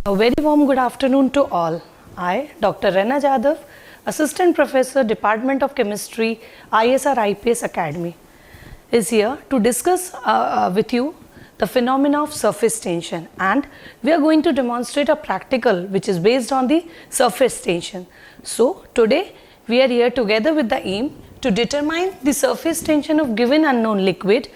A very warm good afternoon to all. I, Dr. Rena Jadhav, Assistant Professor, Department of Chemistry, ISR IPS Academy, is here to discuss with you the phenomena of surface tension, and we are going to demonstrate a practical which is based on the surface tension. So, today we are here together with the aim to determine the surface tension of given unknown liquid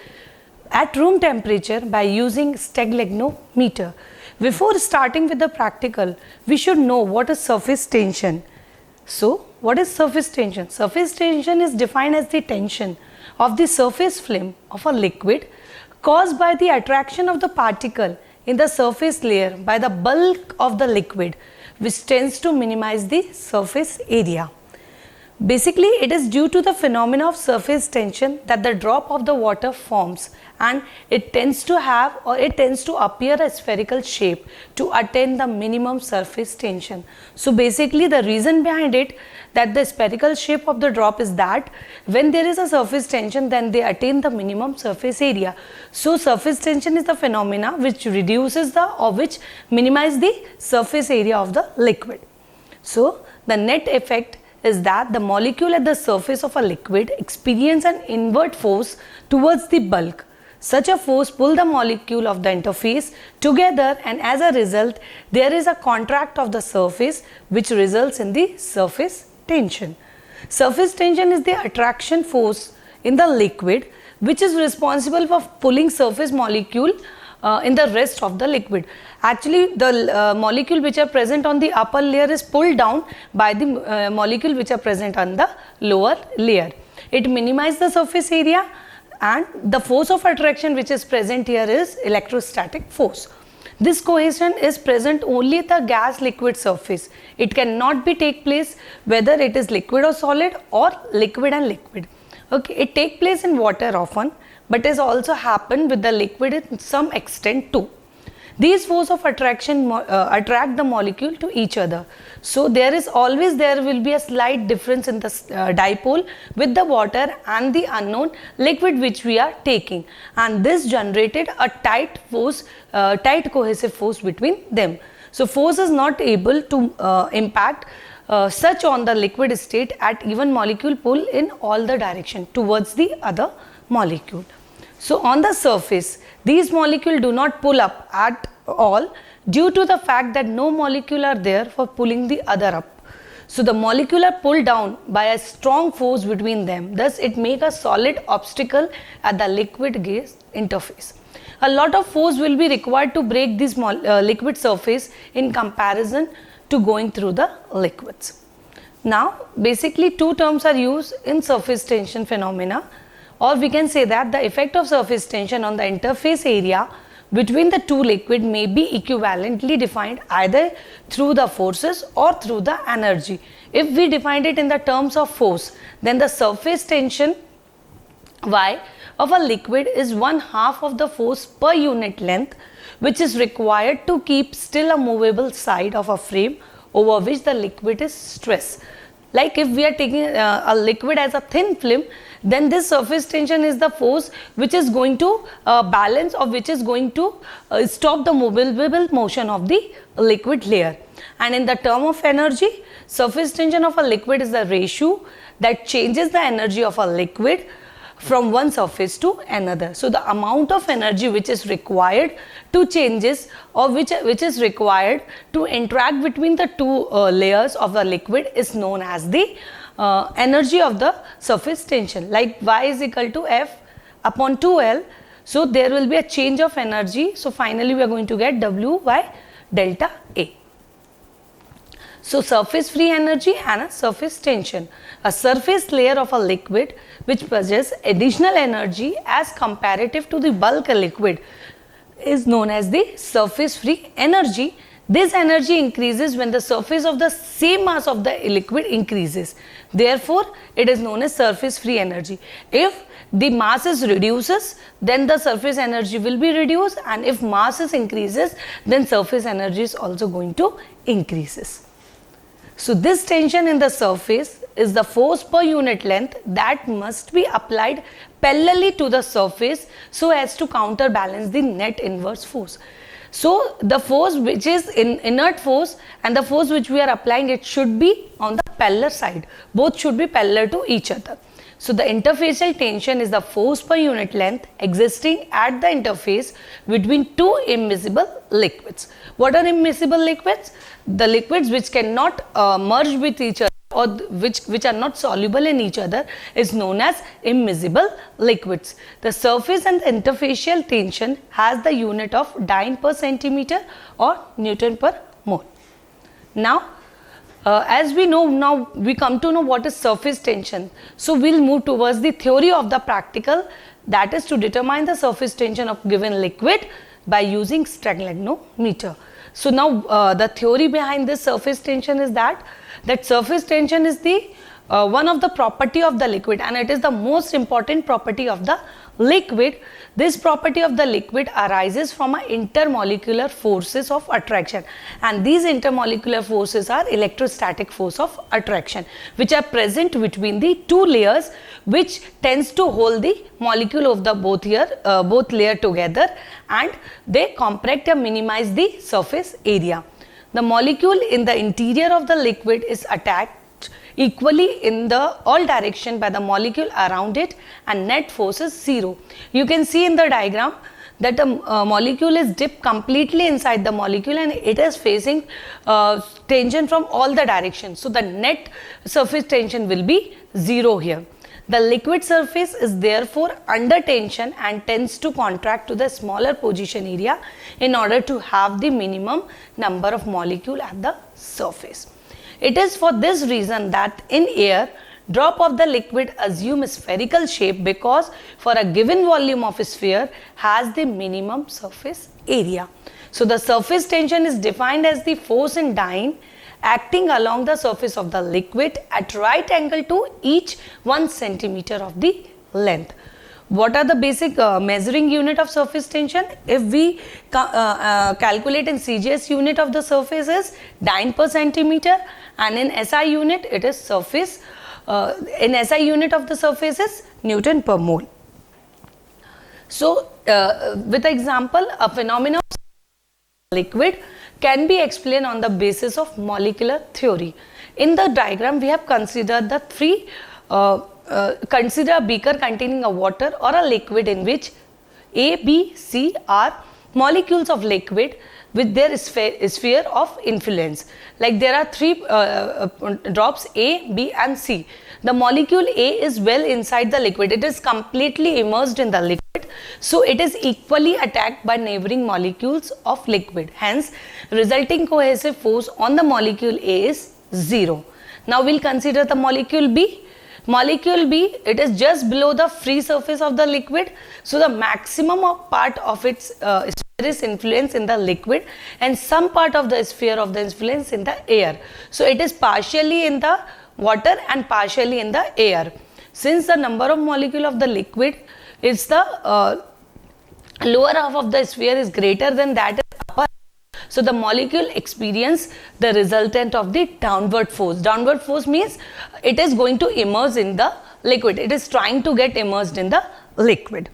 at room temperature by using steglegnometer. Before starting with the practical, we should know what is surface tension. So, what is surface tension? Surface tension is defined as the tension of the surface film of a liquid caused by the attraction of the particle in the surface layer by the bulk of the liquid, which tends to minimize the surface area. Basically, it is due to the phenomena of surface tension that the drop of the water forms, and it tends to appear a spherical shape to attain the minimum surface tension. So basically, the reason behind it that the spherical shape of the drop is that when there is a surface tension, then they attain the minimum surface area. So surface tension is the phenomena which reduces which minimize the surface area of the liquid. So the net effect is that the molecule at the surface of a liquid experience an inward force towards the bulk. Such a force pulls the molecule of the interface together, and as a result there is a contract of the surface which results in the surface tension. Surface tension is the attraction force in the liquid which is responsible for pulling surface molecule in the rest of the liquid. Actually, the molecule which are present on the upper layer is pulled down by the molecule which are present on the lower layer. It minimizes the surface area, and the force of attraction which is present here is electrostatic force. This cohesion is present only at the gas liquid surface. It cannot be take place whether it is liquid or solid or liquid and liquid. Okay, it take place in water often, but is also happen with the liquid in some extent too. These force of attraction attract the molecule to each other. So there will be a slight difference in the dipole with the water and the unknown liquid which we are taking, and this generated a tight cohesive force between them. So force is not able to impact such on the liquid state at even molecule pull in all the direction towards the other molecule. So on the surface, these molecules do not pull up at all due to the fact that no molecule are there for pulling the other up. So the molecule are pulled down by a strong force between them. Thus, it makes a solid obstacle at the liquid gas interface. A lot of force will be required to break this liquid surface in comparison to going through the liquids. Now, basically two terms are used in surface tension phenomena, or we can say that the effect of surface tension on the interface area between the two liquid may be equivalently defined either through the forces or through the energy. If we define it in the terms of force, then the surface tension Y of a liquid is 1/2 of the force per unit length which is required to keep still a movable side of a frame over which the liquid is stressed. Like if we are taking a liquid as a thin film, then this surface tension is the force which is going to balance, or which is going to stop the movable motion of the liquid layer. And in the term of energy, surface tension of a liquid is the ratio that changes the energy of a liquid from one surface to another. So the amount of energy which is required to changes, or which is required to interact between the two layers of the liquid is known as the energy of the surface tension. Like Y is equal to F upon 2L. So there will be a change of energy. So finally we are going to get W by delta A. So surface free energy and a surface tension. A surface layer of a liquid which possesses additional energy as comparative to the bulk liquid is known as the surface free energy. This energy increases when the surface of the same mass of the liquid increases. Therefore, it is known as surface free energy. If the mass is reduces, then the surface energy will be reduced, and if mass is increases, then surface energy is also going to increases. So this tension in the surface is the force per unit length that must be applied parallelly to the surface so as to counterbalance the net inverse force. So the force which is in inert force and the force which we are applying, it should be on the parallel side. Both should be parallel to each other. So the interfacial tension is the force per unit length existing at the interface between two immiscible liquids. What are immiscible liquids? The liquids which cannot merge with each other or which are not soluble in each other is known as immiscible liquids. The surface and the interfacial tension has the unit of dyne per centimeter or Newton per mole. Now, as we know, now we come to know what is surface tension. So we'll move towards the theory of the practical, that is to determine the surface tension of given liquid by using stagnagometer. So now the theory behind this surface tension is that surface tension is the one of the property of the liquid, and it is the most important property of the liquid. This property of the liquid arises from intermolecular forces of attraction, and these intermolecular forces are electrostatic force of attraction which are present between the two layers, which tends to hold the molecule of the both layer together, and they compress and minimize the surface area. The molecule in the interior of the liquid is attacked equally in the all direction by the molecule around it, and net force is 0. You can see in the diagram that the molecule is dipped completely inside the molecule and it is facing tension from all the directions. So the net surface tension will be 0 here. The liquid surface is therefore under tension and tends to contract to the smaller position area in order to have the minimum number of molecule at the surface. It is for this reason that in air, drop of the liquid assume a spherical shape, because for a given volume of a sphere has the minimum surface area. So the surface tension is defined as the force in dyne acting along the surface of the liquid at right angle to each 1 centimeter of the length. What are the basic measuring unit of surface tension? If we calculate in CGS unit of the surface is dyne per centimeter, and in SI unit it is surface, in SI unit of the surface is Newton per mole. So with example, a phenomenon of liquid can be explained on the basis of molecular theory. In the diagram we have considered the three consider a beaker containing a water or a liquid in which A, B, C are molecules of liquid with their sphere of influence. Like there are three drops A, B and C. The molecule A is well inside the liquid. It is completely immersed in the liquid. So it is equally attacked by neighboring molecules of liquid. Hence, resulting cohesive force on the molecule A is 0. Now we'll consider the molecule B. Molecule B, it is just below the free surface of the liquid. So the maximum of part of its sphere is influence in the liquid, and some part of the sphere of the influence in the air. So it is partially in the water and partially in the air. Since the number of molecule of the liquid is the lower half of the sphere is greater than that upper, so the molecule experience the resultant of the downward force. Downward force means it is going to immerse in the liquid. It is trying to get immersed in the liquid.